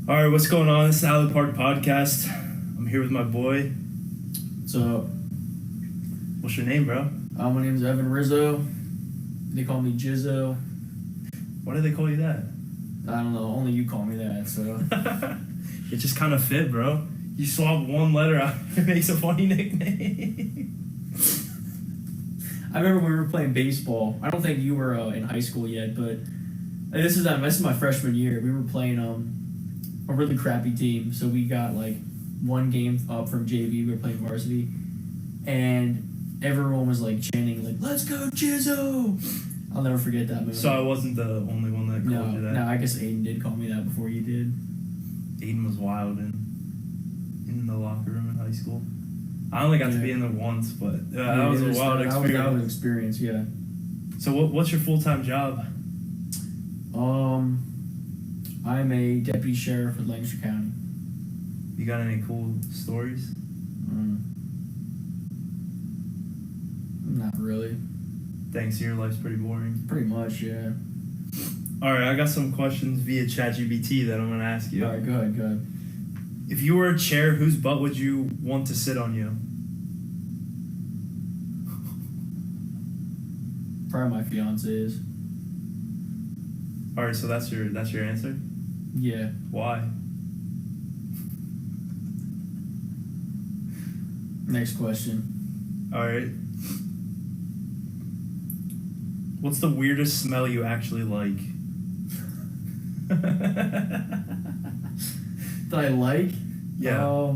All right, what's going on? This is Alley Park Podcast. I'm here with my boy. So, what's your name, bro? my name's Evan Rizzo. They call me Jizzo. Why do they call you that? I don't know. Only you call me that, so. It just kind of fit, bro. You swap one letter out, it makes a funny nickname. I remember when we were playing baseball. I don't think you were in high school yet, but this is my freshman year. We were playing a really crappy team, so we got like one game up from JV. We were playing varsity, and everyone was like chanting like "Let's go, Jizzo!" I'll never forget that moment. So I wasn't the only one that called you that. No, I guess Aiden did call me that before you did. Aiden was wild in the locker room in high school. I only got to be in there once, but that was a wild experience. That was an experience, yeah. So what's your full-time job? I'm a deputy sheriff with Lancaster County. You got any cool stories? Not really. Thanks, your life's pretty boring. Pretty much, yeah. All right, I got some questions via ChatGPT that I'm going to ask you. All right, go ahead. If you were a chair, whose butt would you want to sit on you? Probably my fiance's. All right, so that's your answer? Yeah. Why? Next question. All right. What's the weirdest smell you actually like? That I like? Yeah.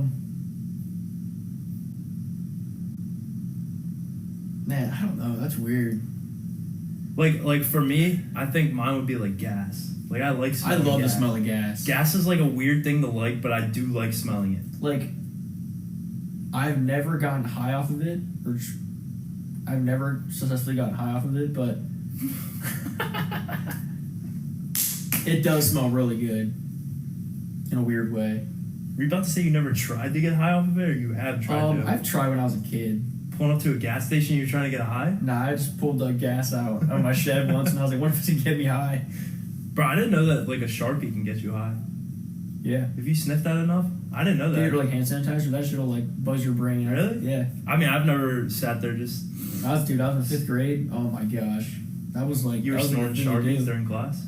Man, I don't know. That's weird. Like for me, I think mine would be like gas. Like I like smelling gas. I love the smell of gas. Gas is like a weird thing to like, but I do like smelling it. Like, I've never gotten high off of it, or I've never successfully gotten high off of it, but it does smell really good in a weird way. Were you about to say you never tried to get high off of it, or you have tried to? I've tried when I was a kid. Pulling up to a gas station, you're trying to get a high? Nah, I just pulled the gas out of my shed once, and I was like, what if it can get me high? Bro, I didn't know that like a Sharpie can get you high. Yeah. If you sniff that enough? I didn't know that. Dude, like hand sanitizer, that shit'll like buzz your brain. Really? Yeah. I mean, I've never sat there just... I was in 5th grade. Oh my gosh. That was like... You were snorting Sharpies during class?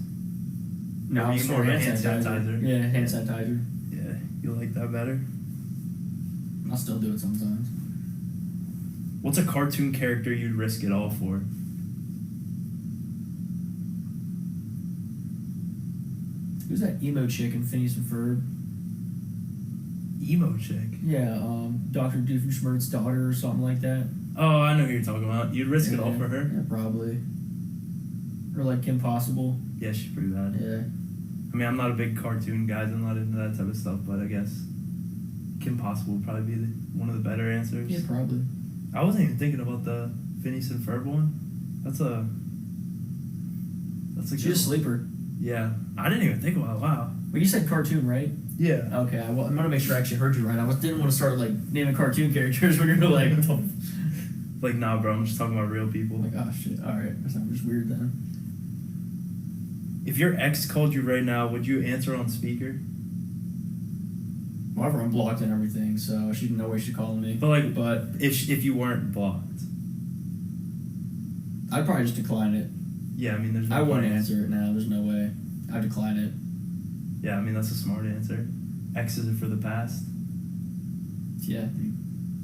No, I was snorting hand sanitizer. Yeah, hand sanitizer. Yeah, you like that better? I'll still do it sometimes. What's a cartoon character you'd risk it all for? Who's that emo chick in Phineas and Ferb? Emo chick? Yeah, Dr. Doofenshmirtz's daughter or something like that. Oh, I know who you're talking about. You'd risk it all for her? Yeah, probably. Or like Kim Possible. Yeah, she's pretty bad. Yeah. I mean, I'm not a big cartoon guy. I'm not into that type of stuff, but I guess Kim Possible would probably be one of the better answers. Yeah, probably. I wasn't even thinking about the Phineas and Ferb one. That's a She's a sleeper. Yeah. I didn't even think about it. Wow. Well, you said cartoon, right? Yeah. Okay, well, I'm gonna make sure I actually heard you right. I didn't want to start like naming cartoon characters when you're like, like, nah, bro, I'm just talking about real people. Like, oh shit, alright, that sounds just weird then. If your ex called you right now, would you answer on speaker? Well, I'm blocked and everything, so she didn't know where she's calling me. But if you weren't blocked, I'd probably just decline it. Yeah, I mean, there's no I wouldn't point. answer it now. There's no way. I'd decline it. Yeah, I mean, that's a smart answer. Exes are for the past. Yeah.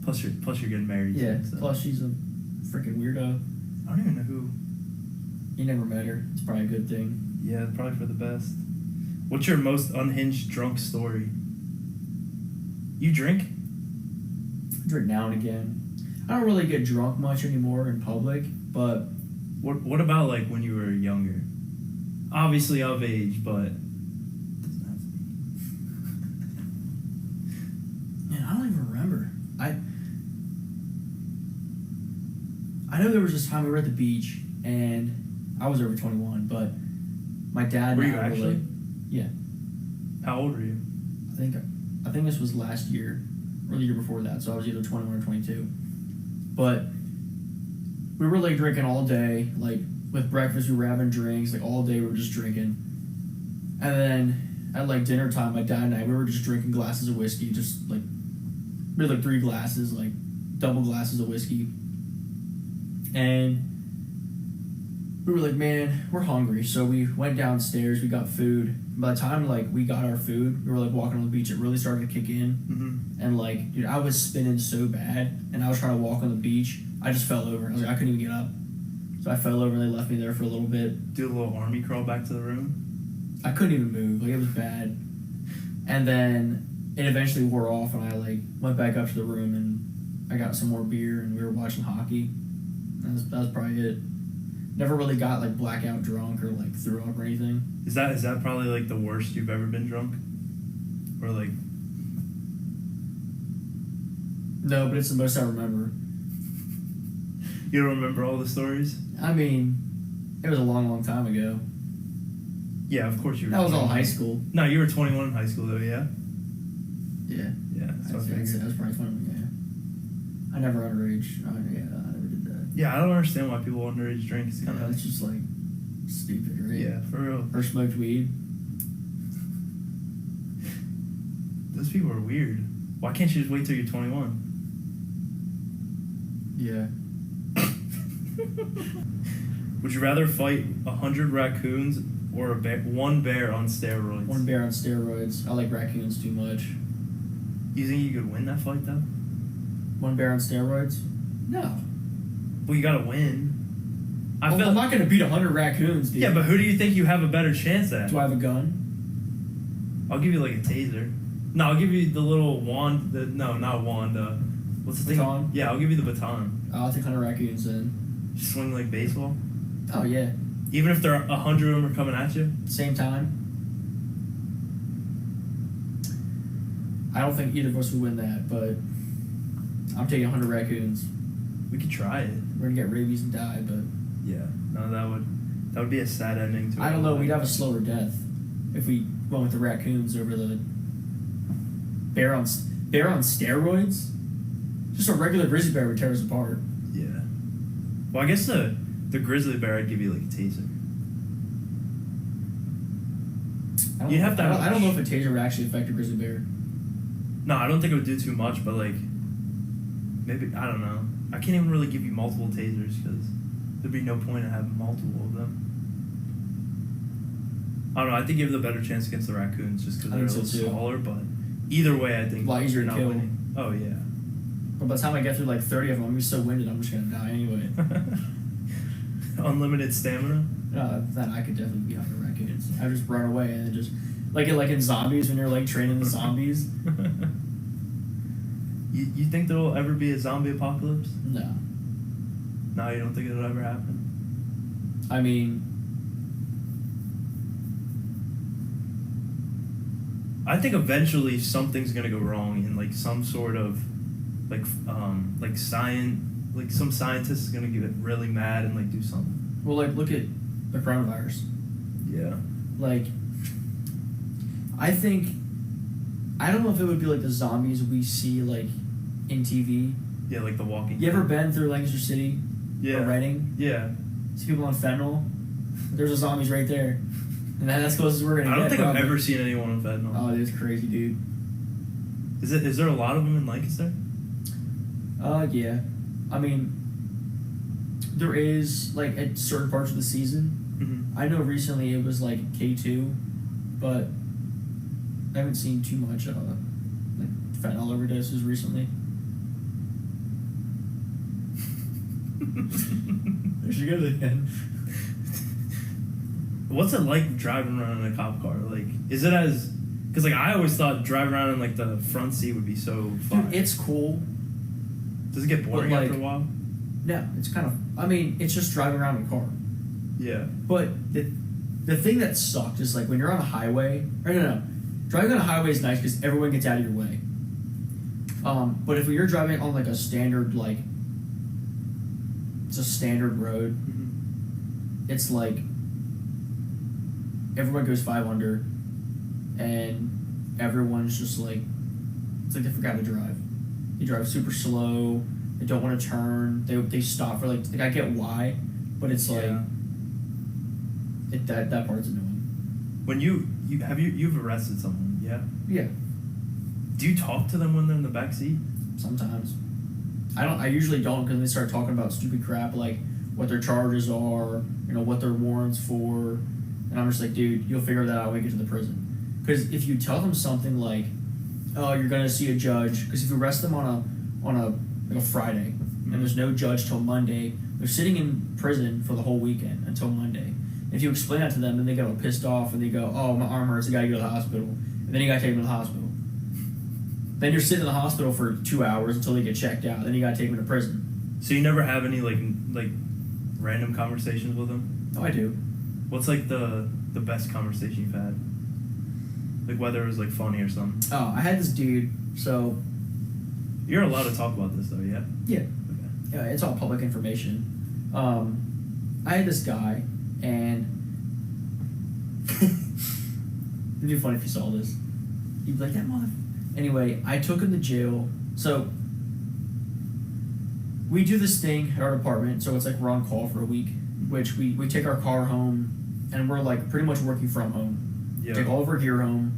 Plus you're getting married. Yeah. Soon, so. Plus she's a freaking weirdo. I don't even know who. You never met her. It's probably a good thing. Yeah, probably for the best. What's your most unhinged drunk story? You drink? I drink now and again. I don't really get drunk much anymore in public, but... What about, like, when you were younger? Obviously of age, but... It doesn't have to be. Man, I don't even remember. I know there was this time we were at the beach, and I was over 21, but my dad... Were you actually? Yeah. How old were you? I think this was last year, or the year before that, so I was either 21 or 22. But we were like drinking all day, like with breakfast we were having drinks, like all day we were just drinking. And then at like dinner time, my dad and I, we were just drinking glasses of whiskey, just like we had like 3 glasses, like double glasses of whiskey, and we were like, man, we're hungry, so we went downstairs, we got food. By the time like we got our food, we were like walking on the beach, it really started to kick in. Mm-hmm. And like, dude, I was spinning so bad, and I was trying to walk on the beach, I just fell over. I was like, I couldn't even get up, so I fell over and they left me there for a little bit. Do a little army crawl back to the room. I couldn't even move, like it was bad. And then it eventually wore off, and I like went back up to the room and I got some more beer, and we were watching hockey. That was probably it. Never really got like blackout drunk or like threw up or anything. Is that probably like the worst you've ever been drunk? Or like No, but it's the most I remember. You don't remember all the stories? I mean, it was a long, long time ago. Yeah, of course you were. That was all 21. high school. No, you were 21 in high school though, yeah? Yeah. Yeah, that's what I I'd say figured. I was probably 21, yeah. I never underage. I never did that. Yeah, I don't understand why people underage drink. It's kind of It's just like stupid, right? yeah, for real. Or smoked weed. Those people are weird. Why can't you just wait till you're 21? Yeah. Would you rather fight 100 raccoons or one bear on steroids? One bear on steroids. I like raccoons too much. You think you could win that fight though? One bear on steroids? No. Well, you gotta win. I'm not going to beat 100 raccoons, dude. Yeah, but who do you think you have a better chance at? Do I have a gun? I'll give you like a taser. No, I'll give you the little wand. No, not wand. What's the Baton? thing? Yeah, I'll give you the baton. I'll take 100 raccoons then. Just swing like baseball. Oh, yeah. Even if 100 of them are coming at you. Same time. I don't think either of us would win that, but I'm taking 100 raccoons. We could try it. We're going to get rabies and die, but Yeah. No, that would be a sad ending to it. I don't know. We'd have a slower death if we went with the raccoons over the bear on steroids. Just a regular grizzly bear would tear us apart. Yeah. Well, I guess the grizzly bear, I'd give you like a taser. You'd have to. I don't know if a taser would actually affect a grizzly bear. No, I don't think it would do too much, but like maybe I don't know. I can't even really give you multiple tasers because there'd be no point in having multiple of them. I don't know. I think you have the better chance against the raccoons just because they're a little smaller. But either way, I think a lot easier you're to not kill. winning. Oh yeah. But by the time I get through like 30 of them, I'm gonna be so winded. I'm just gonna die anyway. Unlimited stamina. Then I could definitely beat 100 raccoons. I just run away and just like in zombies when you're like training the zombies. You think there'll ever be a zombie apocalypse? No. No, you don't think it'll ever happen? I mean, I think eventually something's gonna go wrong in like some sort of like science, like some scientist is gonna get really mad and like do something. well, like look at the coronavirus. Yeah. Like, I don't know if it would be like the zombies we see like in TV. Yeah, like The Walking. You ever been through Lancaster City? Yeah. Or Reading? Yeah. See people on fentanyl? There's the zombies right there. And that's close as we're gonna I get. don't think probably. I've ever seen anyone on fentanyl. Oh, it is crazy, dude. Is there a lot of them in Lancaster? Yeah. I mean, there is like at certain parts of the season. Mm-hmm. I know recently it was like K2, but I haven't seen too much like fentanyl overdoses recently. There she goes again. What's it like driving around in a cop car? Like, is it as... Because, like, I always thought driving around in, like, the front seat would be so fun. Dude, it's cool. Does it get boring But, after a while? No, it's kind of... I mean, it's just driving around in a car. Yeah. But the thing that sucked is, like, when you're on a highway... Or no. Driving on a highway is nice because everyone gets out of your way. But if you're driving on, like, a standard, like... It's a standard road. Mm-hmm. It's, like... Everyone goes 5 under, and everyone's just like, it's like they forgot to drive. They drive super slow. They don't want to turn. They stop for like I get why, but it's like Yeah. that part's annoying. When you've arrested someone, yeah? Yeah, Do you talk to them when they're in the back seat? sometimes. I usually don't, because they start talking about stupid crap like what their charges are, what their warrants for, and I'm just like, dude, you'll figure that out when we get to the prison. Because if you tell them something like, oh, you're gonna see a judge, because if you arrest them on a Friday and there's no judge till Monday, they're sitting in prison for the whole weekend until Monday. If you explain that to them, then they get all pissed off and they go, oh, my arm hurts, I gotta go to the hospital, and then you gotta take them to the hospital. Then you're sitting in the hospital for 2 hours until they get checked out. Then you gotta take them to prison. So you never have any like random conversations with them? Oh, I do. What's like the best conversation you've had? Like whether it was like funny or something. Oh, I had this dude. So You're allowed to talk about this though, yeah? yeah, Okay. yeah, it's all public information. I had this guy, and it'd be funny if you saw this. You'd be like, that mother. Anyway, I took him to jail. So we do this thing at our department. So it's like we're on call for a week, which we take our car home, and we're like pretty much working from home. Yeah. Take all of our gear home.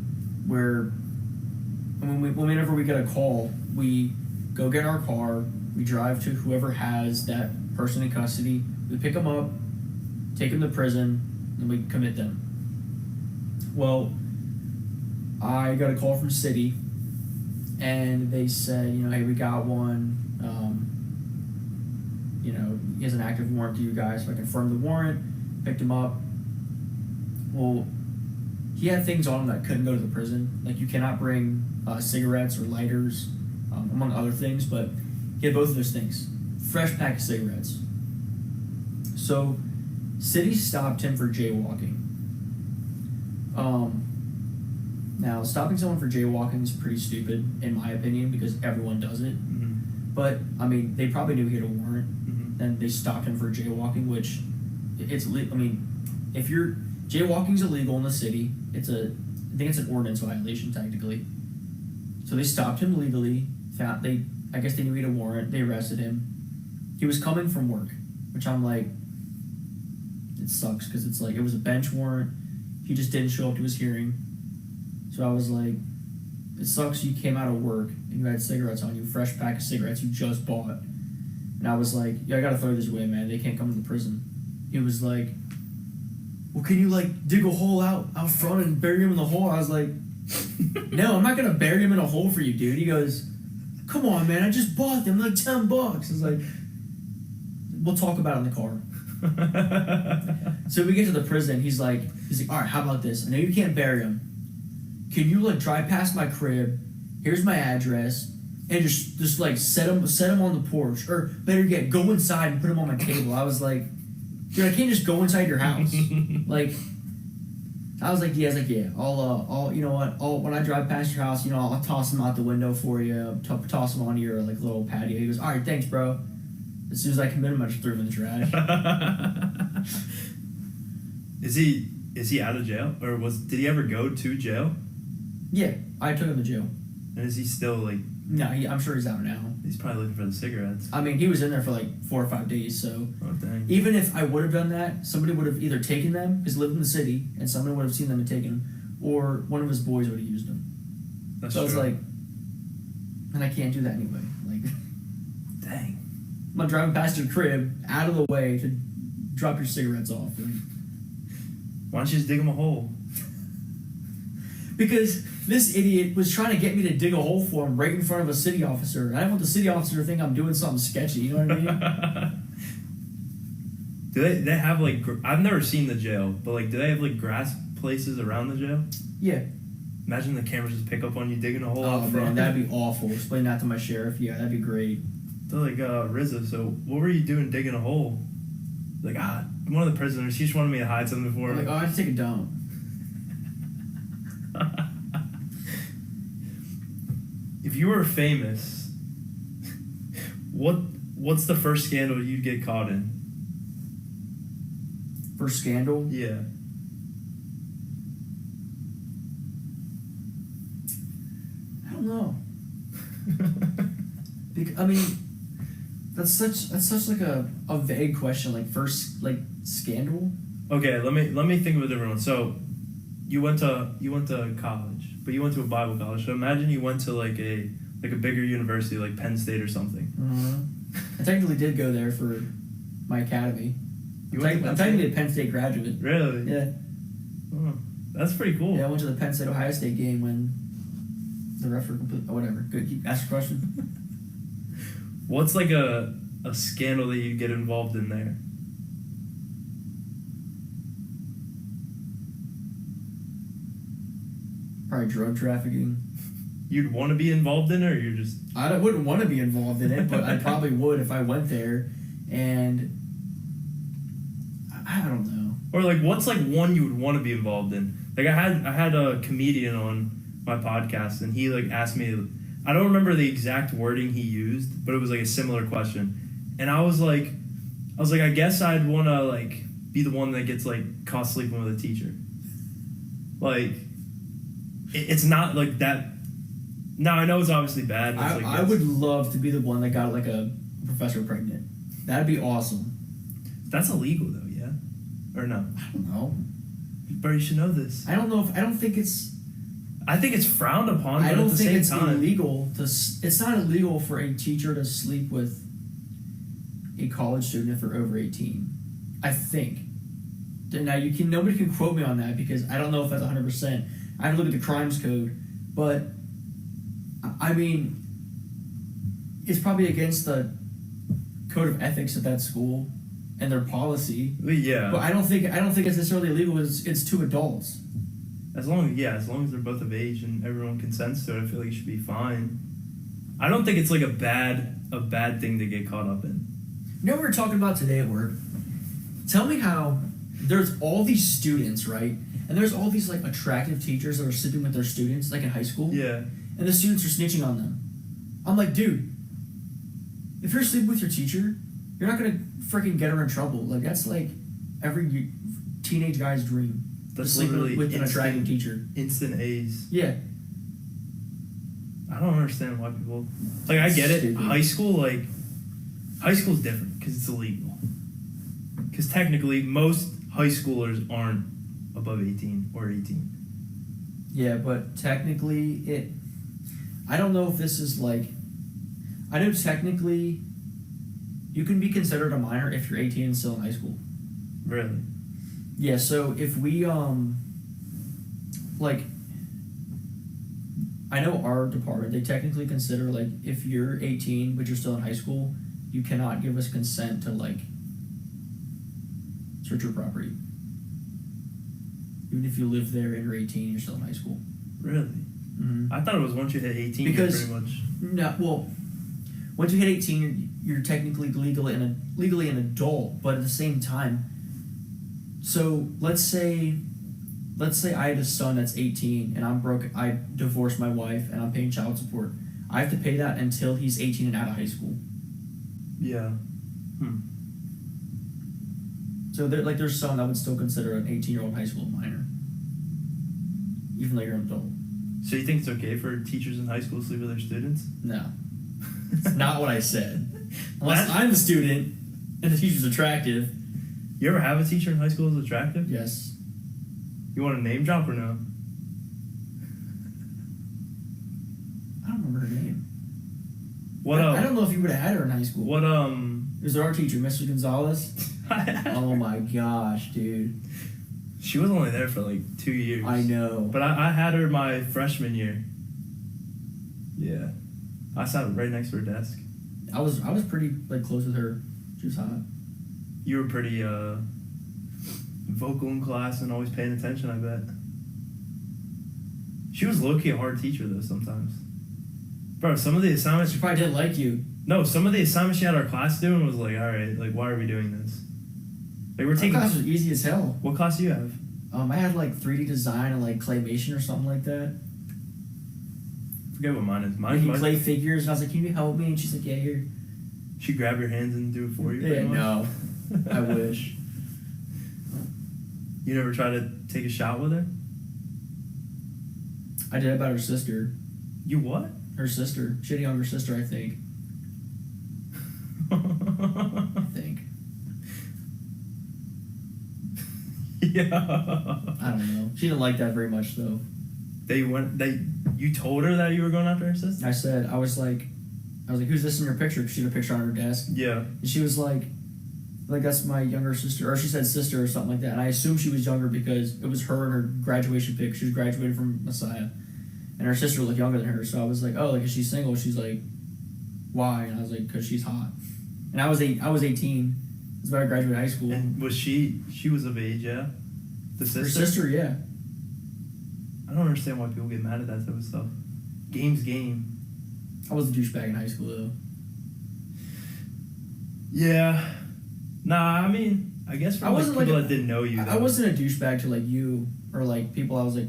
Whenever we get a call, we go get our car. We drive to whoever has that person in custody. We pick them up, take them to prison, and we commit them. Well, I got a call from city, and they said, hey, we got one. He has an active warrant to you guys. So I confirmed the warrant, picked him up. Well, he had things on him that couldn't go to the prison. Like, you cannot bring cigarettes or lighters, among other things, but he had both of those things. Fresh pack of cigarettes. So, city stopped him for jaywalking. Now, stopping someone for jaywalking is pretty stupid, in my opinion, because everyone does it. Mm-hmm. But, they probably knew he had a warrant, Mm-hmm. and they stopped him for jaywalking, which if jaywalking's illegal in the city. I think it's an ordinance violation, technically. So they stopped him legally, I guess they knew he had a warrant, they arrested him. He was coming from work, which I'm like, it sucks, because it's like, it was a bench warrant, he just didn't show up to his hearing. So I was like, it sucks you came out of work and you had cigarettes on you, fresh pack of cigarettes you just bought. And I was like, yeah, I gotta throw this away, man, they can't come to the prison. He was like, well, can you dig a hole out front and bury him in the hole? I was like, no, I'm not gonna bury him in a hole for you, dude. He goes, come on, man, I just bought them, like $10. I was like, we'll talk about it in the car. So we get to the prison. He's like, all right, how about this? I know you can't bury him. Can you drive past my crib? Here's my address, and just set him on the porch, or better yet, go inside and put him on my table. I was like, dude, I can't just go inside your house. I was like, yeah. I'll you know what? When I drive past your house, I'll toss him out the window for you. Toss him onto your little patio. He goes, all right, thanks, bro. As soon as I commit him, I just threw him in the trash. Is he out of jail, or did he ever go to jail? Yeah, I took him to jail. And is he still No, I'm sure he's out now. He's probably looking for the cigarettes. He was in there for 4 or 5 days, so. Oh, dang. Even if I would have done that, somebody would have either taken them, because he lived in the city, and somebody would have seen them and taken them, or one of his boys would have used them. That's so true. I was like, and I can't do that anyway. Dang. I'm driving past your crib, out of the way, to drop your cigarettes off. Why don't you just dig him a hole? Because this idiot was trying to get me to dig a hole for him right in front of a city officer. And I don't want the city officer to think I'm doing something sketchy, you know what I mean? Do they have I've never seen the jail, but do they have grass places around the jail? Yeah. Imagine the cameras just pick up on you digging a hole Oh out front. man, that'd be awful. Explain that to my sheriff. Yeah, that'd be great. They're like, Rizzo, so what were you doing digging a hole? One of the prisoners, he just wanted me to hide something for him. I had to take a dump. If you were famous, what's the first scandal you'd get caught in? First scandal? Yeah. I don't know. That's such a vague question. First scandal. Okay, let me think of a different one. So, you went to college, but you went to a Bible college. So imagine you went to like a bigger university like Penn State or something. I technically did go there for my academy. I'm technically a Penn State graduate. Really? Yeah. Oh, that's pretty cool. Yeah, I went to the Penn State Ohio State game when the refs were complete. Oh, whatever. Good. Ask a question. What's like a scandal that you get involved in there? Probably drug trafficking. You'd want to be involved in it, or you're just... I wouldn't want to be involved in it, but I probably would if I went there. And I don't know. Or like, what's like one you would want to be involved in? Like I had a comedian on my podcast, and he like asked me, I don't remember the exact wording he used, but it was like a similar question. And I was like, I guess I'd want to like be the one that gets like caught sleeping with a teacher. Like, it's not like that. Now I know it's obviously bad. But I would love to be the one that got like a professor pregnant. That'd be awesome. That's illegal though, yeah? Or no? I don't know. But you should know this. I don't know if I don't think it's. I think it's frowned upon. I don't think it's illegal. It's not illegal for a teacher to sleep with a college student if they're over 18. I think. Now nobody can quote me on that because I don't know if that's 100%. I have to look at the crimes code, but I mean, it's probably against the code of ethics at that school and their policy. Yeah. But I don't think it's necessarily illegal. It's two adults. As long as they're both of age and everyone consents to it, I feel like it should be fine. I don't think it's like a bad thing to get caught up in. You know what we were talking about today at work? Tell me how there's all these students, right? And there's all these like attractive teachers that are sleeping with their students, like in high school. Yeah. And the students are snitching on them. I'm like, dude, if you're sleeping with your teacher, you're not gonna freaking get her in trouble. Like that's like every teenage guy's dream. That's sleeping literally with an attractive teacher. Instant A's. Yeah. I don't understand why people like. I get it. Stupid. High school's different because it's illegal. Because technically, most high schoolers aren't above 18 or 18. Yeah, but technically I don't know if this is like, I know technically you can be considered a minor if you're 18 and still in high school. Really? Yeah, so if we, like, I know our department, they technically consider, like, if you're 18 but you're still in high school, you cannot give us consent to, like, search your property. Even if you live there and you're 18 and you're still in high school. Really? Mm-hmm. I thought it was once you hit 18, because, you're pretty much... No, well, once you hit 18, you're technically legally an adult, but at the same time, so let's say I had a son that's 18 and I'm broke. I divorced my wife and I'm paying child support. I have to pay that until he's 18 and out of high school. Yeah. So there's some that would still consider an 18-year-old high school minor, even though you're an adult. So you think it's okay for teachers in high school to sleep with their students? No, it's not what I said. Unless I'm the student and the teacher's attractive. You ever have a teacher in high school who's attractive? Yes. You want a name drop or no? I don't remember her name. I don't know if you would have had her in high school. Was there our teacher, Mr. Gonzalez? Oh my gosh, dude. She was only there for like 2 years. I know. But I had her my freshman year. Yeah. I sat right next to her desk. I was pretty like close with her. She was hot. You were pretty vocal in class and always paying attention, I bet. She was low-key a hard teacher though sometimes. Bro, some of the assignments... She probably didn't like you. No, some of the assignments she had our class doing was like, alright, like why are we doing this? Like we're taking... Our class was easy as hell. What class do you have? I had like 3D design and like claymation or something like that. I forget what mine is. Making clay figures, and I was like, can you help me? And she's like, yeah, here. She grabbed your hands and do it for you? Yeah, no. I wish. You never try to take a shot with her? I did about her sister. You what? Her sister. She had a younger sister, I think. I think. Yeah. I don't know. She didn't like that very much though. You told her that you were going after her sister? I was like, who's this in your picture? 'Cause she had a picture on her desk. Yeah. And she was like, that's my younger sister, or she said sister or something like that. And I assumed she was younger because it was her and her graduation pic. She was graduating from Messiah, and her sister looked younger than her. So I was like, oh, like, is she single? She's like, why? And I was like, because she's hot. And I was 18. That's when I graduated high school. And was she was of age? Yeah. The sister. Her sister, yeah. I don't understand why people get mad at that type of stuff. Game's game. I was a douchebag in high school though. Yeah. Nah, I mean, I guess for people that didn't know you. I wasn't a douchebag to like you or like people I was like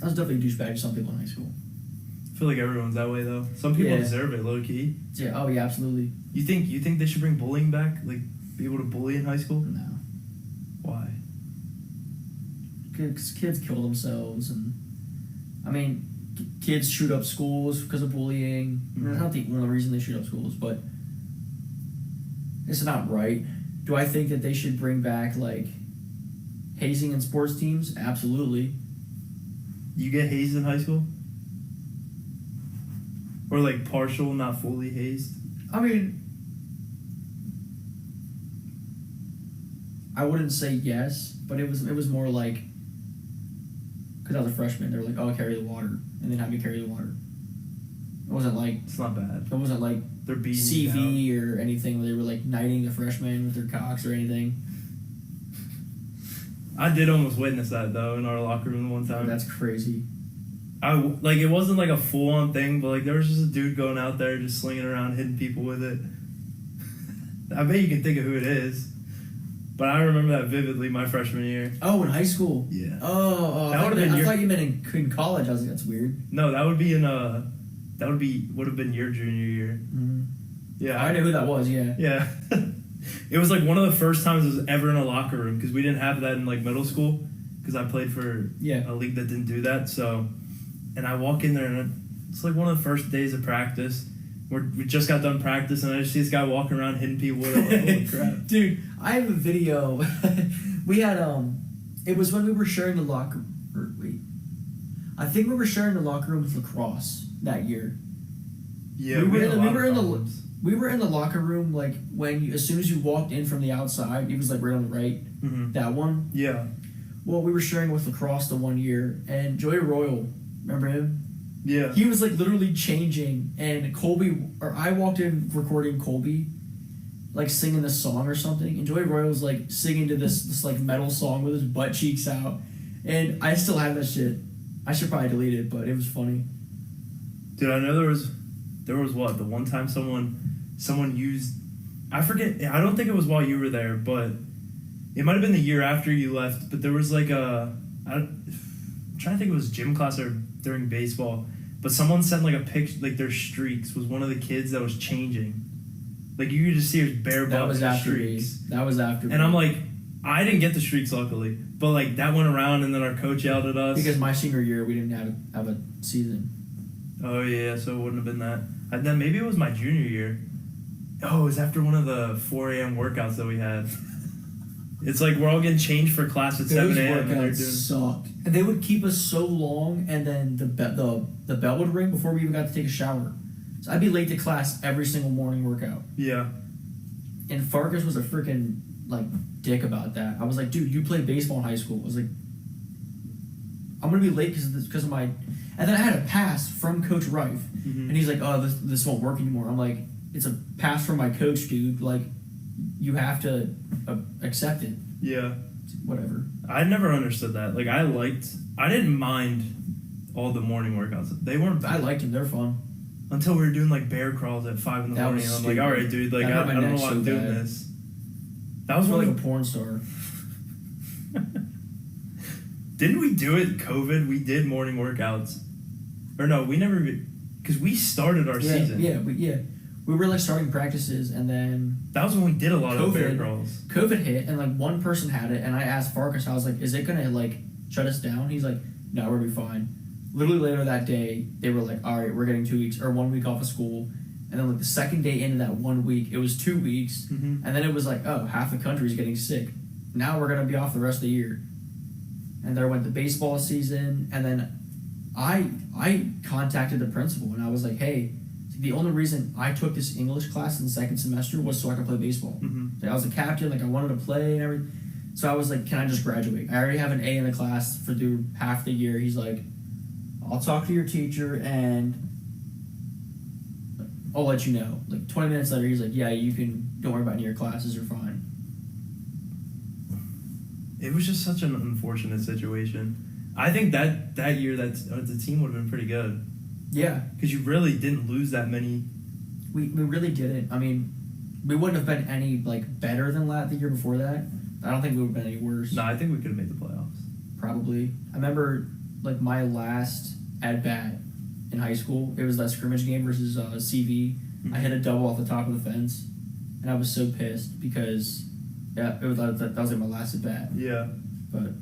I was definitely a douchebag to some people in high school. I feel like everyone's that way though. Some people deserve it, low key. Yeah. Oh yeah, absolutely. You think they should bring bullying back? Like, be able to bully in high school? No. Why? Because kids kill themselves, and I mean, kids shoot up schools because of bullying. Mm-hmm. That's not the only reason they shoot up schools, but it's not right. Do I think that they should bring back like hazing in sports teams? Absolutely. You get hazed in high school? Or like partial, not fully hazed? I mean, I wouldn't say yes, but it was more like, because I was a freshman, they were like, oh, carry the water, and then have me carry the water. It wasn't like, it's not bad. It wasn't like they're beating CV or anything where they were like knighting the freshmen with their cocks or anything. I did almost witness that though in our locker room one time. That's crazy. It wasn't like a full on thing, but like there was just a dude going out there just slinging around, hitting people with it. I bet you can think of who it is, but I remember that vividly my freshman year. Oh, in high school. Yeah. Oh, I thought you meant in college. I was like, that's weird. No, that would be would have been your junior year. Mm-hmm. Yeah, I knew who that was. Yeah. Yeah. It was like one of the first times I was ever in a locker room because we didn't have that in like middle school because I played for a league that didn't do that. So, and I walk in there and it's like one of the first days of practice. We just got done practice and I just see this guy walking around hitting people with it. Like, holy crap. Dude, I have a video. We had it was when we were sharing the locker. I think we were sharing the locker room with lacrosse that year. Yeah, we were in the locker room like when as soon as you walked in from the outside, it was like right on the right. Mm-hmm. That one. Yeah. Well, we were sharing with lacrosse the one year, and Joey Royal, remember him? Yeah. He was like literally changing, and I walked in recording Colby, like singing this song or something, and Joey Royal was like singing to this like metal song with his butt cheeks out, and I still have that shit. I should probably delete it, but it was funny. Dude, I know there was what, the one time someone used, I forget, I don't think it was while you were there, but it might have been the year after you left, but there was like I'm trying to think it was gym class or during baseball, but someone sent like a picture, like their streaks was one of the kids that was changing. Like you could just see his bare butt. That was after streaks. me. That was after me. And I'm like, I didn't get the streaks luckily, but like that went around and then our coach yelled at us. Because my senior year we didn't have a season. Oh yeah, so it wouldn't have been that. And then maybe it was my junior year. Oh, it was after one of the 4 a.m. workouts that we had. It's like we're all getting changed for class at 7 a.m. and they're doing sucked. And they would keep us so long, and then the bell would ring before we even got to take a shower. So I'd be late to class every single morning workout. Yeah. And Farkas was a freaking like dick about that. I was like, dude, you played baseball in high school. I was like, I'm gonna be late because of my. And then I had a pass from Coach Reif, and he's like, oh, this won't work anymore. I'm like, it's a pass from my coach, dude. Like, you have to accept it. Yeah. Whatever. I never understood that. Like, I didn't mind all the morning workouts. They weren't bad. I liked them. They're fun. Until we were doing, like, bear crawls at 5 in the morning. And I'm like, all right, dude, like, I don't know why I'm doing this. That was like a porn star. Didn't we do it COVID? We did morning workouts. Or no, we never... Because we started our season. Yeah. We were, like, starting practices, and then... That was when we did a lot of bear crawls. COVID hit, and, like, one person had it, and I asked Farkas, I was like, is it going to, like, shut us down? He's like, no, we're going to be fine. Literally later that day, they were like, all right, we're getting 2 weeks, or 1 week off of school, And then like the second day into that 1 week, it was 2 weeks. Mm-hmm. And then it was like, oh, half the country's getting sick. Now we're going to be off the rest of the year. And there went the baseball season. And then I contacted the principal and I was like, hey, the only reason I took this English class in the second semester was so I could play baseball. Mm-hmm. So I was a captain, like I wanted to play and everything. So I was like, can I just graduate? I already have an A in the class for through half the year. He's like, I'll talk to your teacher and I'll let you know. Like 20 minutes later, he's like, yeah, you can, don't worry about any of your classes, you're fine. It was just such an unfortunate situation. I think that year the team would have been pretty good. Yeah. Because you really didn't lose that many. We really didn't. I mean, we wouldn't have been any like better than the year before that. I don't think we would have been any worse. No, I think we could have made the playoffs. Probably. I remember like my last at bat in high school. It was that scrimmage game versus CV. Mm-hmm. I hit a double off the top of the fence, and I was so pissed because that was like my last at bat. Yeah. But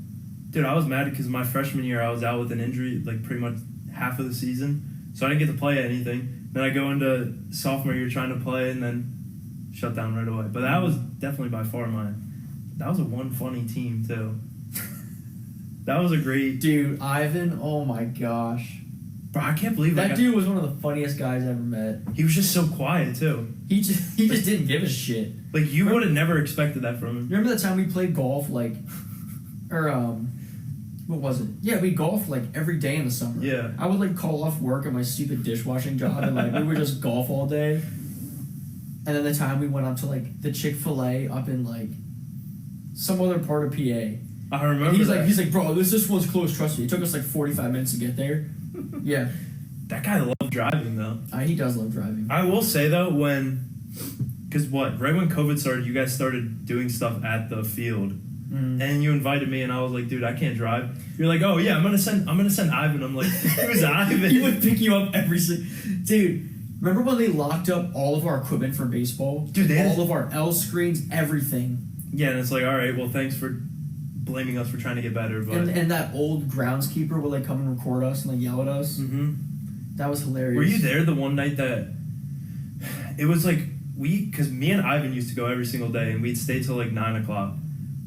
dude, I was mad because my freshman year I was out with an injury like pretty much half of the season, so I didn't get to play anything. Then I go into sophomore year trying to play and then shut down right away. But that was definitely by far mine. That was a one funny team too. That was a great dude, Ivan. Oh my gosh, bro! I can't believe that dude was one of the funniest guys I ever met. He was just so quiet too. He just didn't give a shit. Like you would have never expected that from him. Remember that time we played golf, like, or what was it? Yeah, we golfed like every day in the summer. Yeah. I would like call off work at my stupid dishwashing job and like we would just golf all day. And then the time we went up to like the Chick-fil-A up in like some other part of PA. I remember. And he's that. like, bro, this one's close. Trust me. It took us like 45 minutes to get there. Yeah. That guy loved driving though. He does love driving. I will say though, because right when COVID started, you guys started doing stuff at the field. And you invited me, and I was like, "Dude, I can't drive." You're like, "Oh yeah, I'm gonna send Ivan." I'm like, "Who's Ivan?" He would pick you up every single. Dude, remember when they locked up all of our equipment for baseball? Dude, all of our L screens, everything. Yeah, and it's like, all right, well, thanks for blaming us for trying to get better, but and that old groundskeeper would like come and record us and like yell at us. Mm-hmm. That was hilarious. Were you there the one night that it was like because me and Ivan used to go every single day, and we'd stay till like 9:00.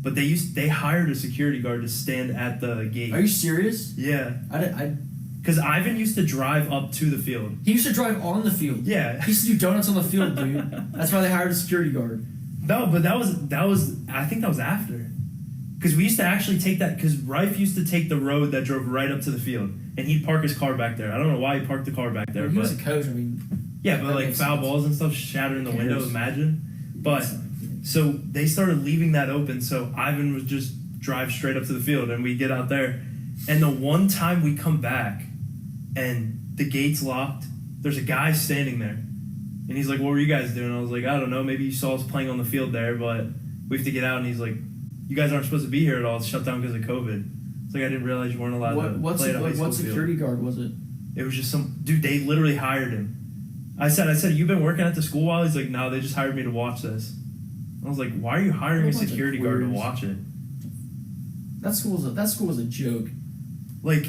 But they hired a security guard to stand at the gate. Are you serious? Yeah. I Because Ivan used to drive up to the field. He used to drive on the field. Yeah. He used to do donuts on the field, dude. That's why they hired a security guard. No, but that was I think that was after. Because we used to actually take that, because Rife used to take the road that drove right up to the field, and he'd park his car back there. I don't know why he parked the car back there. He but was a coach, I mean. Yeah, but like foul balls and stuff shattering the window, imagine. But so they started leaving that open, so Ivan would just drive straight up to the field, and we'd get out there. And the one time we come back, and the gate's locked, there's a guy standing there. And he's like, "What were you guys doing?" I was like, "I don't know, maybe you saw us playing on the field there, but we have to get out." And he's like, "You guys aren't supposed to be here at all. It's shut down because of COVID." It's like, I didn't realize you weren't allowed to play at a high school what security field. guard was it? It was just some dude. They literally hired him. I said, "You've been working at the school while?" He's like, "No, they just hired me to watch this." I was like, "Why are you hiring a security guard to watch it?" That school was a joke. Like,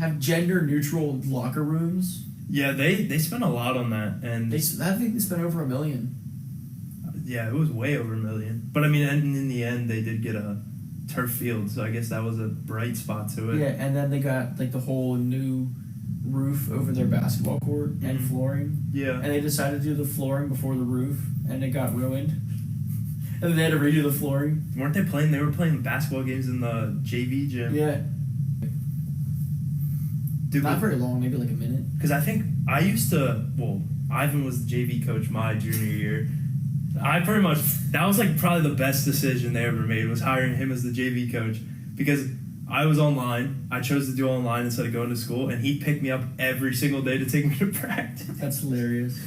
have gender neutral locker rooms. Yeah, they spent a lot on that, and I think they spent over $1 million. Yeah, it was way over $1 million. But I mean, and in the end, they did get a turf field, so I guess that was a bright spot to it. Yeah, and then they got like the whole new roof over their basketball court and flooring. Yeah, and they decided to do the flooring before the roof, and it got ruined. And then they had to redo the flooring. Weren't they playing? They were playing basketball games in the JV gym. Yeah. Dude, not very long, maybe like a minute. Because I think I used to. Well, Ivan was the JV coach my junior year. I pretty much that was like probably the best decision they ever made was hiring him as the JV coach, because I was online. I chose to do online instead of going to school, and he picked me up every single day to take me to practice. That's hilarious.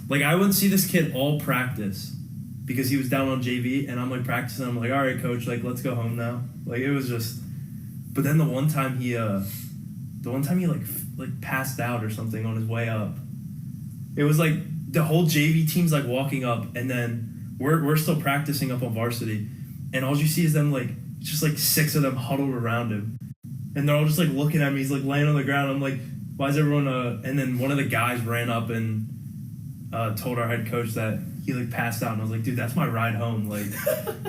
Like, I wouldn't see this kid all practice because he was down on JV, and I'm like practicing. I'm like, all right, coach, like let's go home now. Like, it was just. But then the one time he like passed out or something on his way up. It was like the whole JV team's like walking up, and then we're still practicing up on varsity, and all you see is them like just like 6 of them huddled around him, and they're all just like looking at me. He's like laying on the ground. I'm like, why is everyone? And then one of the guys ran up and told our head coach that he like passed out, and I was like, dude, that's my ride home. Like,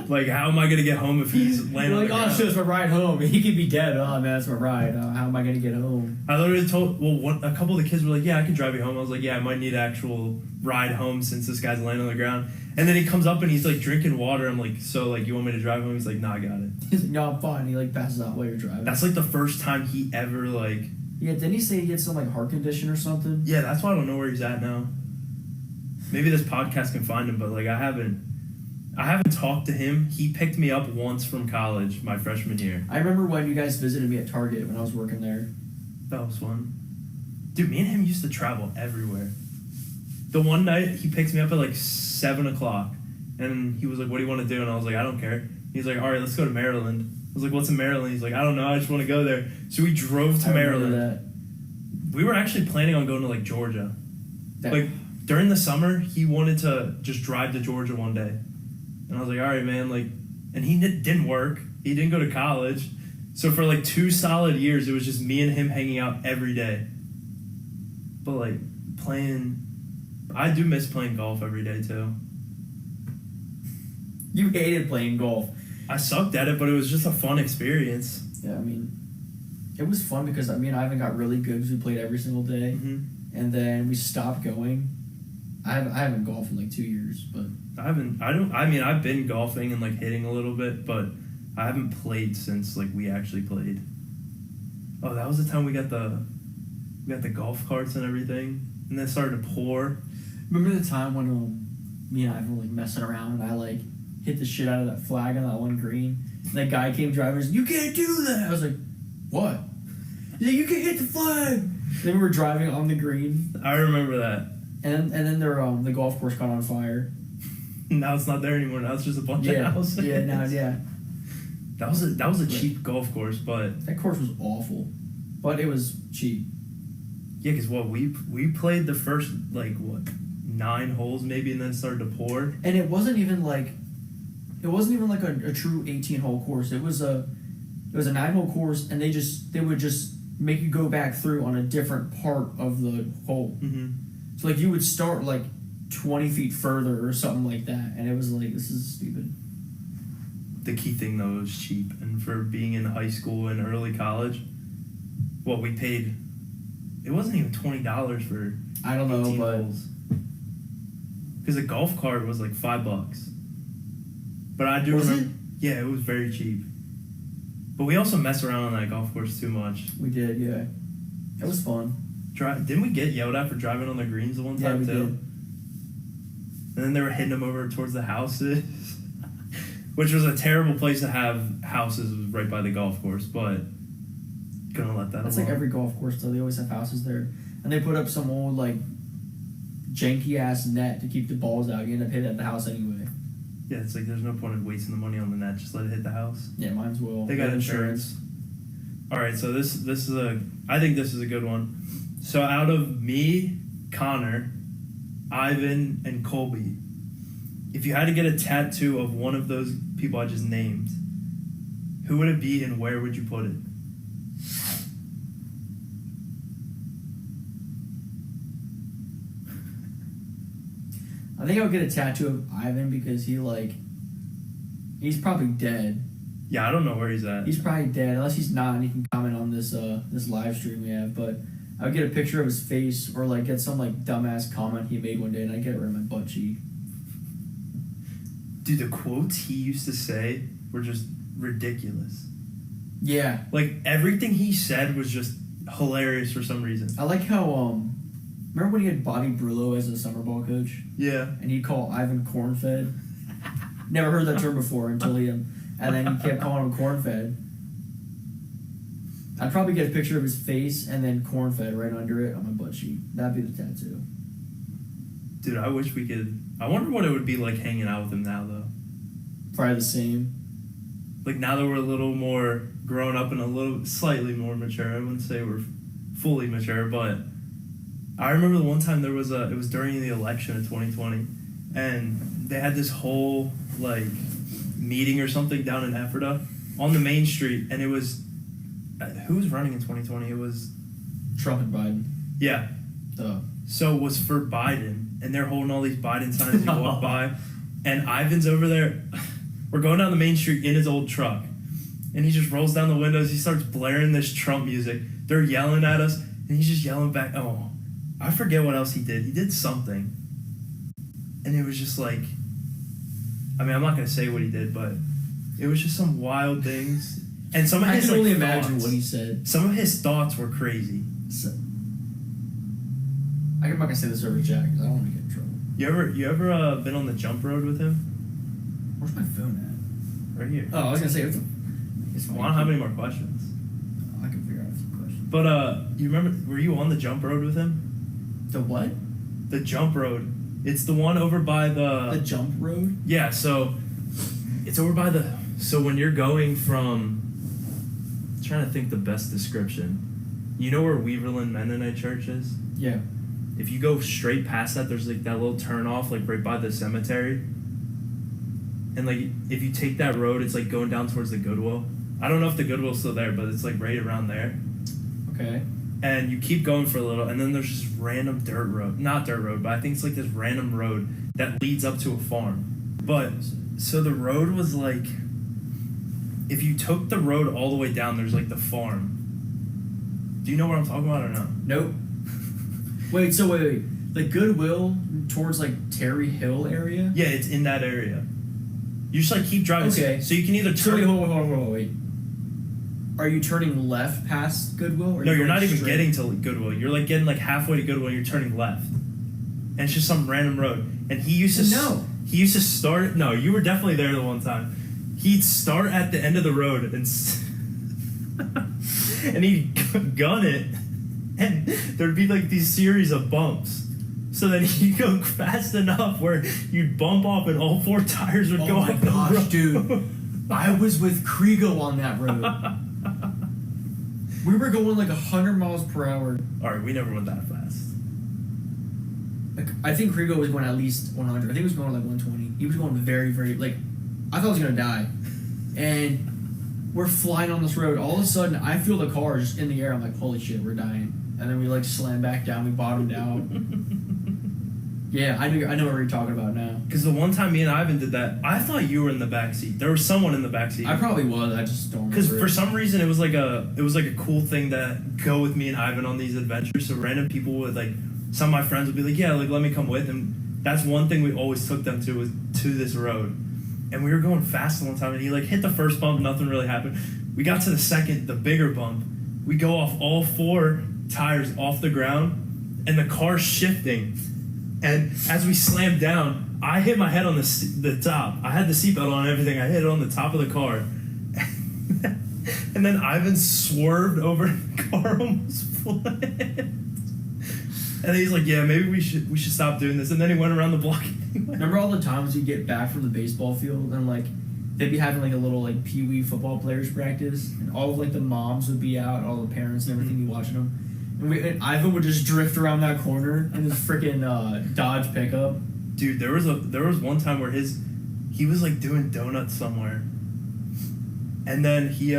like how am I gonna get home if he's laying on the ground? Shit, it's my ride home. He could be dead. Oh man, that's my ride. How am I gonna get home? I literally told a couple of the kids were like, yeah, I can drive you home. I was like, yeah, I might need an actual ride home since this guy's laying on the ground. And then he comes up and he's like drinking water. I'm like, so like you want me to drive home? He's like, no, I got it. He's like, no, I'm fine. He like passes out while you're driving. That's like the first time he ever like. Yeah, didn't he say he had some like heart condition or something? Yeah, that's why I don't know where he's at now. Maybe this podcast can find him, but like I haven't talked to him. He picked me up once from college my freshman year. I remember when you guys visited me at Target when I was working there. That was fun. Dude, me and him used to travel everywhere. The one night he picked me up at like 7 o'clock and he was like, what do you want to do? And I was like, I don't care. He's like, all right, let's go to Maryland. I was like, what's in Maryland? He's like, I don't know, I just want to go there. So we drove to Maryland. We were actually planning on going to like Georgia. Like during the summer, he wanted to just drive to Georgia one day. And I was like, all right, man, like, and he didn't work. He didn't go to college. So for like 2 solid years, it was just me and him hanging out every day. But like I do miss playing golf every day too. You hated playing golf. I sucked at it, but it was just a fun experience. Yeah, I mean, it was fun because me and Ivan got really good because we played every single day. Mm-hmm. And then we stopped going. I haven't golfed in like 2 years, but I've been golfing and like hitting a little bit, but I haven't played since like we actually played. Oh, that was the time we got the golf carts and everything, and then it started to pour. Remember the time when me and Ivan were like messing around and I like hit the shit out of that flag on that one green, and that guy came driving and was like, you can't do that. I was like, what? He's like, you can't hit the flag. Then we were driving on the green. I remember that. And then the golf course caught on fire. Now it's not there anymore. Now it's just a bunch of houses. Yeah, yeah. That was a cheap golf course, but that course was awful, but it was cheap. Yeah, because we played the first like 9 holes maybe, and then it started to pour. And it wasn't even like a true 18-hole course. It was a 9-hole course, and they would just make you go back through on a different part of the hole. Mm-hmm. So like you would start like 20 feet further or something like that, and it was like, this is stupid. The key thing though is cheap, and for being in high school and early college, what we paid, it wasn't even $20 for I don't know, 18 but holes. Because a golf cart was like $5. But I do remember, yeah, it was very cheap. But we also messed around on that golf course too much. We did, yeah. It was fun. Didn't we get yelled at for driving on the greens the one time we too? did. And then they were hitting them over towards the houses, which was a terrible place to have houses. It was right by the golf course, but gonna let that. That's alone. like every golf course though. They always have houses there, and they put up some old like janky ass net to keep the balls out. You end up hitting it at the house anyway. Yeah, it's like there's no point in wasting the money on the net. Just let it hit the house. Yeah, might as well. They got insurance. All right, so I think this is a good one. So out of me, Connor, Ivan, and Colby, if you had to get a tattoo of one of those people I just named, who would it be and where would you put it? I think I would get a tattoo of Ivan because he's probably dead. Yeah, I don't know where he's at. He's probably dead, unless he's not, and he can comment on this live stream we have. But I would get a picture of his face, or like get some like dumbass comment he made one day, and I get it right in my butt cheek. Dude, the quotes he used to say were just ridiculous. Yeah, like everything he said was just hilarious for some reason. I like how remember when he had Bobby Brullo as a summer ball coach? Yeah, and he'd call Ivan corn-fed. Never heard that term before until and then he kept calling him corn-fed. I'd probably get a picture of his face and then corn-fed right under it on my butt cheek. That'd be the tattoo. Dude, I wish we could. I wonder what it would be like hanging out with him now, though. Probably the same. Like now that we're a little more grown up and a little slightly more mature. I wouldn't say we're fully mature, but I remember the one time it was during the election of 2020, and they had this whole like meeting or something down in Ephrata on the main street, and it was who was running in 2020? It was Trump and Biden. Yeah, So it was for Biden, and they're holding all these Biden signs as you walk by, and Ivan's over there. We're going down the main street in his old truck, and he just rolls down the windows. He starts blaring this Trump music. They're yelling at us, and he's just yelling back. Oh, I forget what else he did. He did something, and it was just like, I mean, I'm not gonna say what he did, but it was just some wild things. And some of his, I can only like, imagine thoughts, what he said. some of his thoughts were crazy. So, I'm not gonna say this over chat because I don't want to get in trouble. You ever been on the jump road with him? Where's my phone Right here. at? Oh, I was gonna say it's Well, I don't have any more questions. I can figure out a few questions. But you remember? Were you on the jump road with him? The what? The jump road. It's the one over by The jump road? Yeah. So it's over by the. So when you're going from, I'm trying to think the best description. You know where Weaverland Mennonite Church is? Yeah. If you go straight past that, there's like that little turn off, like right by the cemetery. And like if you take that road, it's like going down towards the Goodwill. I don't know if the Goodwill's still there, but it's like right around there. Okay. And you keep going for a little, and then there's this random dirt road. Not dirt road, but I think it's like this random road that leads up to a farm. But, so the road was like, if you took the road all the way down, there's like the farm. Do you know what I'm talking about or no? Nope. wait. The Goodwill towards like Terry Hill area? Yeah, it's in that area. You just like keep driving. Okay. So you can either So turn. wait, wait. Are you turning left past Goodwill? Or No, you're going not even straight? getting to Goodwill. You're like getting like halfway to Goodwill and you're turning left. And it's just some random road. And he used to No. He used to start. No, you were definitely there the one time. He'd start at the end of the road and and he'd gun it, and there'd be like these series of bumps. So then he'd go fast enough where you'd bump off and all four tires would go Oh my up the gosh, road. dude. I was with Krigo on that road. We were going like 100 miles per hour. Alright, we never went that fast. Like, I think Krigo was going at least 100. I think he was going like 120. He was going very, very, like, I thought I was going to die. And we're flying on this road. All of a sudden, I feel the car just in the air. I'm like, holy shit, we're dying. And then we like slam back down. We bottomed out. Yeah, I know what you're talking about now. Because the one time me and Ivan did that, I thought you were in the back seat. There was someone in the back seat. I probably was. I just don't remember. Because for it. some reason it was like a cool thing to go with me and Ivan on these adventures. So random people would like, some of my friends would be like, yeah, like let me come with. And that's one thing we always took them to, was to this road. And we were going fast the one time, and he like hit the first bump, nothing really happened. We got to the second, the bigger bump. We go off all four tires off the ground, and the car's shifting. And as we slammed down, I hit my head on the top. I had the seatbelt on and everything. I hit it on the top of the car. And then Ivan swerved over, and the car almost flipped. And he's like, yeah, maybe we should stop doing this. And then he went around the block. Remember all the times you get back from the baseball field and like they'd be having like a little like pee-wee football players practice, and all of like the moms would be out, all the parents and everything be watching them, and Ivan would just drift around that corner in his freaking Dodge pickup. Dude, there was one time where he was like doing donuts somewhere, and then he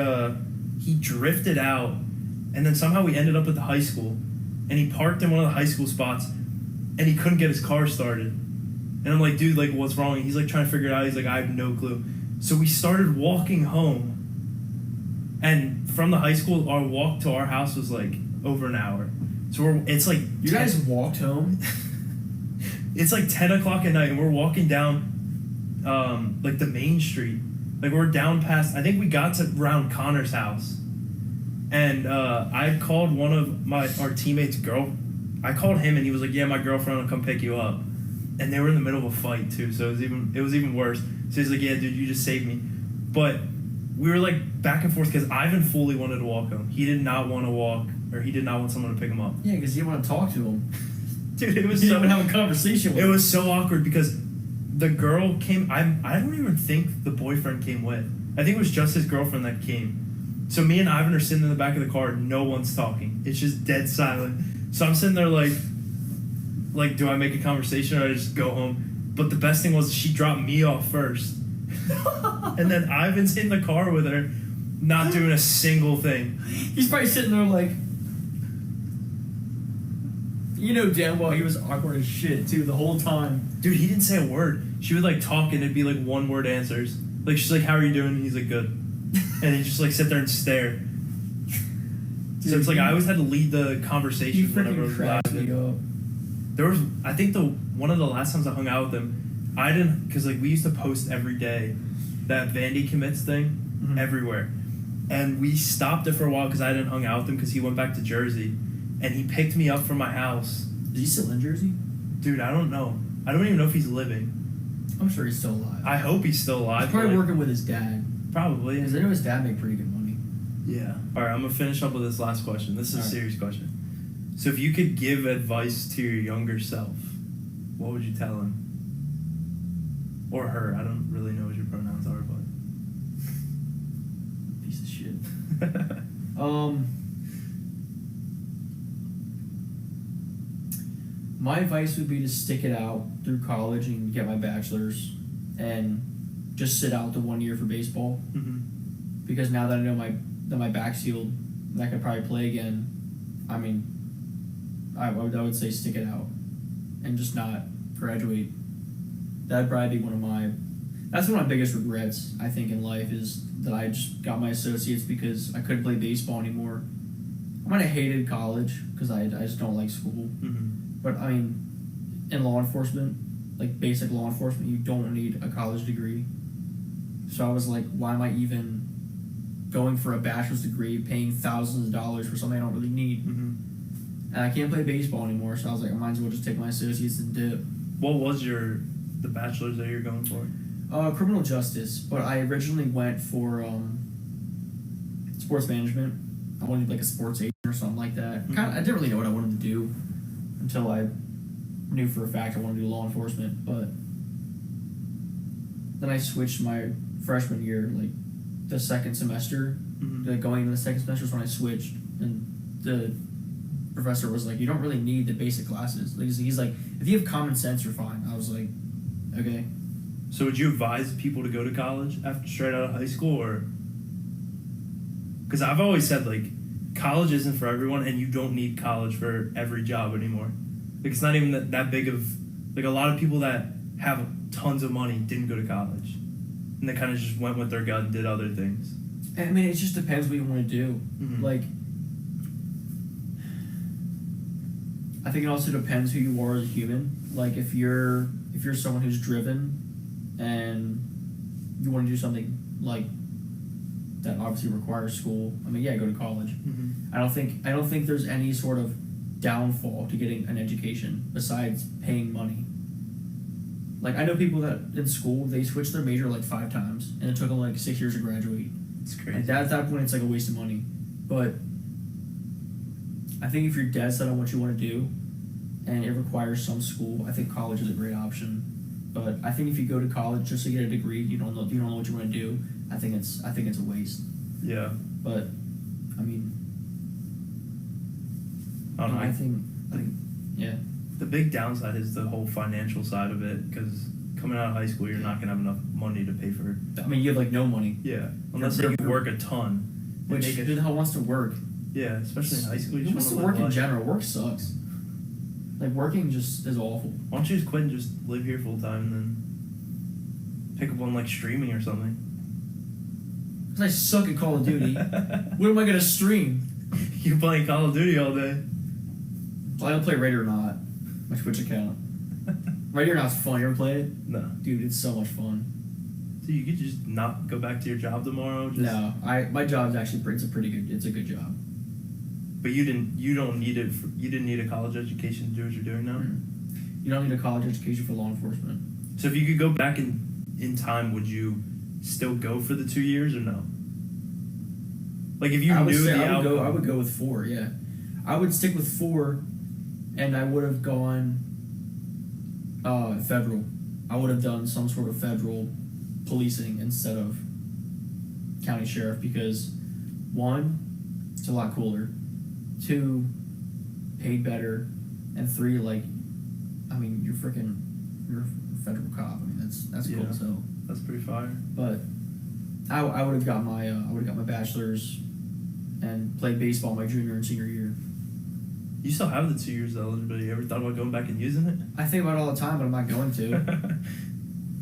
drifted out, and then somehow we ended up at the high school, and he parked in one of the high school spots, and he couldn't get his car started. And I'm like, dude, like, what's wrong? And he's like trying to figure it out. He's like, I have no clue. So we started walking home, and from the high school, our walk to our house was like over an hour. So it's like You guys walked home? It's like 10 o'clock at night, and we're walking down like the main street. Like we're down past, I think we got to around Connor's house, and I called one of our teammates' girl. I called him, and he was like, yeah, my girlfriend will come pick you up. And they were in the middle of a fight too, so it was even worse. So he's like, yeah, dude, you just saved me. But we were like back and forth because Ivan fully wanted to walk home. He did not want to walk, or he did not want someone to pick him up. Yeah, because he didn't want to talk to him. Dude, it was He so didn't even have a conversation with him. It was so awkward because the girl came. I don't even think the boyfriend came with. I think it was just his girlfriend that came. So me and Ivan are sitting in the back of the car. No one's talking. It's just dead silent. So I'm sitting there like, do I make a conversation or I just go home? But the best thing was she dropped me off first. And then Ivan's in the car with her, not doing a single thing. He's probably sitting there like, You know damn well he was awkward as shit too the whole time. Dude, he didn't say a word. She would like talk and it'd be like one word answers. Like she's like, "How are you doing?" And he's like, "Good." And he just like sit there and stare. Dude, so it's like I always had to lead the He conversation whenever I freaking was cracked me laughing. up. There was, I think one of the last times I hung out with him, I didn't, because like we used to post every day that Vandy commits thing everywhere, and we stopped it for a while because I didn't hung out with him because he went back to Jersey, and he picked me up from my house. Is he still in Jersey? Dude, I don't know. I don't even know if he's living. I'm sure he's still alive. I hope he's still alive. He's probably but, like, working with his dad. Probably. Because I know his dad made pretty good money. Yeah. All right, I'm gonna finish up with this last question. This is a All right. serious question. So if you could give advice to your younger self, what would you tell him? Or her? I don't really know what your pronouns are, but Piece of shit. My advice would be to stick it out through college and get my bachelor's and just sit out the 1 year for baseball. Because now that I know my back's healed and I could probably play again, I mean, I would say stick it out and just not graduate. That'd probably be that's one of my biggest regrets, I think, in life, is that I just got my associates because I couldn't play baseball anymore. I might have hated college because I just don't like school. But I mean, in law enforcement, like basic law enforcement, you don't need a college degree. So I was like, why am I even going for a bachelor's degree, paying thousands of dollars for something I don't really need? And I can't play baseball anymore, so I was like, I might as well just take my associates and dip. what was the bachelor's that you're going for? Criminal justice, but I originally went for sports management. I wanted like a sports agent or something like that. I didn't really know what I wanted to do until I knew for a fact I wanted to do law enforcement. But then I switched my freshman year, like the second semester. Like going into the second semester is when I switched, and the professor was like, "You don't really need the basic classes." Like, he's like, "If you have common sense, you're fine." I was like, "Okay." So would you advise people to go to college after straight out of high school, or? Because I've always said like, college isn't for everyone, and you don't need college for every job anymore. Like it's not even that big of like a lot of people that have tons of money didn't go to college, and they kind of just went with their gut and did other things. I mean, it just depends what you want to do. Like, I think it also depends who you are as a human. Like, if you're someone who's driven and you want to do something like that, obviously requires school. I mean, yeah, go to college. I don't think there's any sort of downfall to getting an education besides paying money. Like, I know people that in school they switched their major like 5 times, and it took them like 6 years to graduate. It's crazy. And at that point, it's like a waste of money. But I think if you're dead set on what you want to do, and it requires some school, I think college is a great option. But I think if you go to college just to get a degree, you don't know what you want to do. I think it's a waste. Yeah. But I mean, I don't know. I think yeah. The big downside is the whole financial side of it, because coming out of high school, you're not gonna have enough money to pay for. I mean, you have like no money. Yeah, unless you work a ton. Which who the hell wants to work? Yeah, especially in high school. Who wants to work in general? Work sucks. Like, working just is awful. Why don't you just quit and just live here full time and then pick up on like streaming or something? Because I suck at Call of Duty. What am I gonna stream? You're playing Call of Duty all day. I don't play Ready or Not, my Twitch account. Ready or Not's fun. You ever play it? No. Dude, it's so much fun. So you could just not go back to your job tomorrow? No, my job's actually it's a good job. But you didn't need it. You didn't need a college education to do what you're doing now. You don't need a college education for law enforcement. So if you could go back in time, would you still go for the 2 years or no? Like if you knew the outcome. I would go with 4. Yeah, I would stick with 4, and I would have gone federal. I would have done some sort of federal policing instead of county sheriff, because 1, it's a lot cooler. 2, paid better, and 3, like, I mean, you're a federal cop. I mean, that's cool. So that's pretty fire. But I would have got my bachelor's and played baseball my junior and senior year. You still have the 2 years of eligibility. You ever thought about going back and using it? I think about it all the time, but I'm not going to.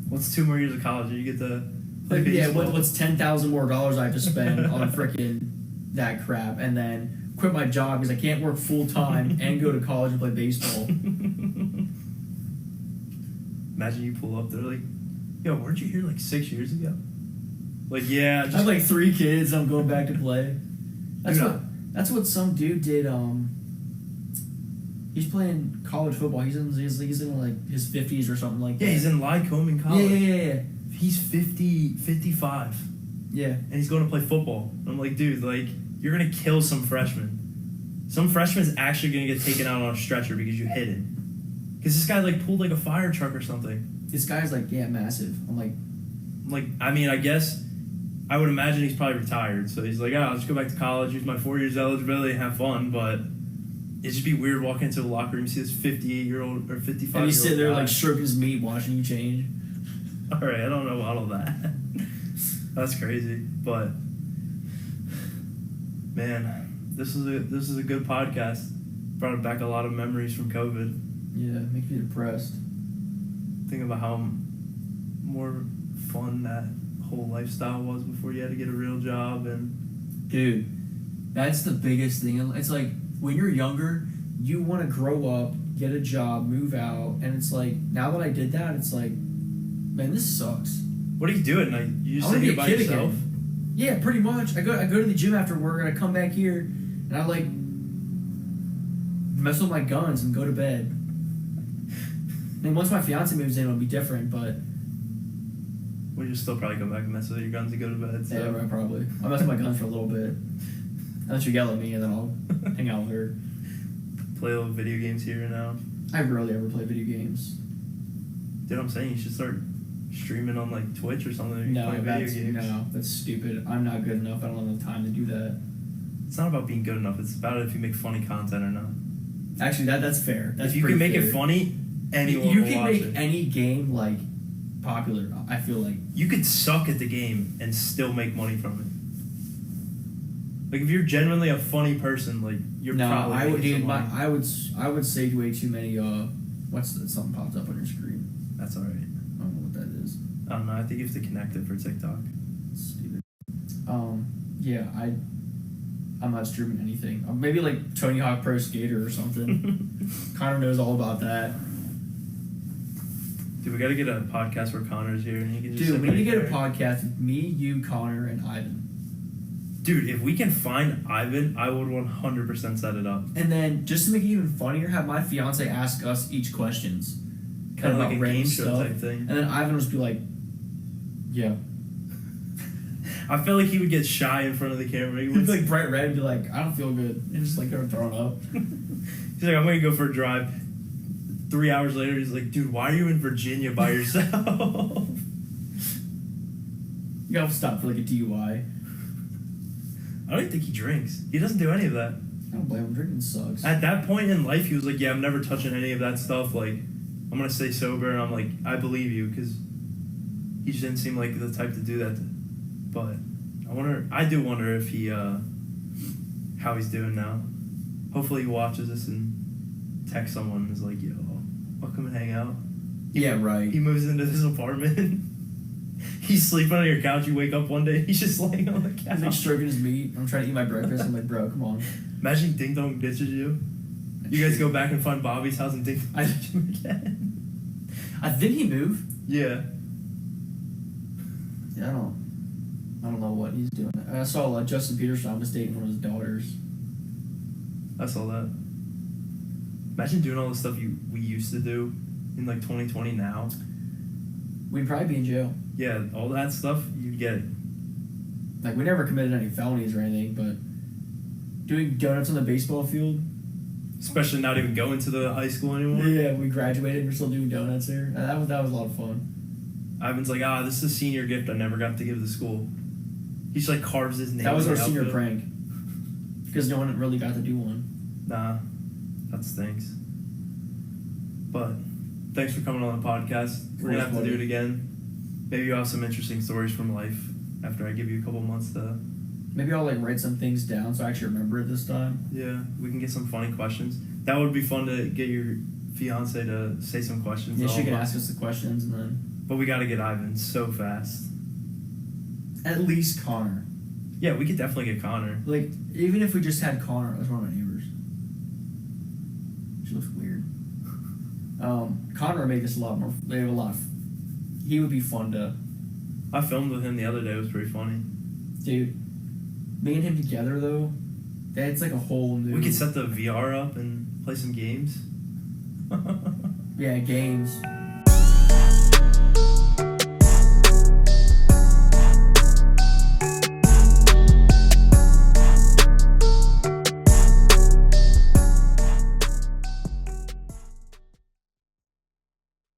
What's 2 more years of college? You get to play Like, yeah, baseball. what's $10,000 more I have to spend on freaking that crap, and then quit my job because I can't work full time and go to college and play baseball. Imagine you pull up, they're like, yo, weren't you here like 6 years ago? Like, yeah, I have like 3 kids. I'm going back to play. That's Dude, that's what some dude did. He's playing college football. He's in like his 50s or something like that. yeah, he's in Lycoming College. Yeah. He's 55. Yeah. And he's going to play football. I'm like, dude, like, you're going to kill some freshmen. Some freshman's actually going to get taken out on a stretcher because you hit it. Because this guy, like, pulled, like, a fire truck or something. This guy's, like, yeah, massive. I'm like, I mean, I guess, I would imagine he's probably retired. So he's like, oh, I'll just go back to college, use my 4 years eligibility, and have fun. But it'd just be weird walking into the locker room, see this 58-year-old or 55-year-old and he's sitting there, guy. like, stroking his meat, watching you change. All right, I don't know about all that. That's crazy, but man, this is a good podcast. Brought back a lot of memories from COVID. Yeah, makes me depressed. Think about how more fun that whole lifestyle was before you had to get a real job. And Dude, that's the biggest thing. It's like, when you're younger, you want to grow up, get a job, move out, and it's like, now that I did that, it's like, man, this sucks. what do you do at night? You I just want sit to be here a by kid yourself? again. Yeah, pretty much. I go to the gym after work, and I come back here, and I like mess with my guns and go to bed. I mean, once my fiance moves in, it'll be different, but Well, you'll still probably go back and mess with your guns and go to bed. So. yeah, right, probably. I'll mess with my guns for a little bit. And then she'll yell at me, and then I'll hang out with her. Play little video games here and now. I rarely ever play video games. Dude, I'm saying you should start streaming on like Twitch or something. You No, play video games. that's stupid. I'm not good enough. I don't have enough time to do that. It's not about being good enough. It's about if you make funny content or not. Actually, that's fair. That's if you pretty can make fair. it funny, anyone You will can watch make it. any game like popular. I feel like. You could suck at the game and still make money from it. Like if you're genuinely a funny person, like you're No, probably I would. making Dude, some money. I would say way too many. Something pops up on your screen. That's alright. I don't know what that is. I don't know. I think you have to connect it for TikTok. It's stupid. Yeah, I'm not streaming anything. Maybe like Tony Hawk Pro Skater or something. Connor knows all about that. Dude, we gotta get a podcast where Connor's here and he can just. Dude, sit we need to right get a there. podcast with me, you, Connor, and Ivan. Dude, if we can find Ivan, I would 100% set it up. And then, just to make it even funnier, have my fiance ask us each questions. Kind of about like a random game show stuff. type thing. And then Ivan would just be like, yeah. I feel like he would get shy in front of the camera. He He'd would be like bright red and be like, I don't feel good. And just like start throwing up. He's like, I'm gonna go for a drive. 3 hours later, he's like, dude, why are you in Virginia by yourself? You gotta stop for like a DUI. I don't even think he drinks. He doesn't do any of that. I don't blame him. Drinking sucks. At that point in life, he was like, yeah, I'm never touching any of that stuff. Like, I'm gonna stay sober. And I'm like, I believe you, because he just didn't seem like the type to do that. But I do wonder if he, how he's doing now. Hopefully he watches this and texts someone and is like, yo, I'll come and hang out. Yeah, right. He moves into this apartment. He's sleeping on your couch. You wake up one day, he's just laying on the couch. He's like stroking his meat. I'm trying to eat my breakfast. I'm like, bro, come on. Imagine Ding Dong ditches you. You guys go back and find Bobby's house and Ding Dong ditches him again. Did he move? Yeah. Yeah, I don't know what he's doing. I saw Justin Peterson was dating one of his daughters. I saw that. Imagine doing all the stuff we used to do in like 2020 now. We'd probably be in jail. Yeah, all that stuff, you'd get. Like, we never committed any felonies or anything, but doing donuts on the baseball field. Especially not even going to the high school anymore. Yeah, we graduated. We're still doing donuts there. That was a lot of fun. Ivan's like, this is a senior gift I never got to give the school. He just like carves his name. That was on our the senior outfit. prank. Because no one really got to do one. Nah, that stinks. But thanks for coming on the podcast. We're gonna have to do it again. Maybe you'll have some interesting stories from life after I give you a couple months to Maybe I'll like write some things down so I actually remember it this time. Yeah, we can get some funny questions. That would be fun to get your fiance to say some questions. Yeah, she can ask us the questions and then. But we got to get Ivan so fast. At least Connor. Yeah, we could definitely get Connor. Like, even if we just had Connor as one of my neighbors. She looks weird. Connor would make us a lot more. They have a lot. He would be fun to. I filmed with him the other day. It was pretty funny. Dude, me and him together though, that's like a whole new. We could set the VR up and play some games. Yeah, games.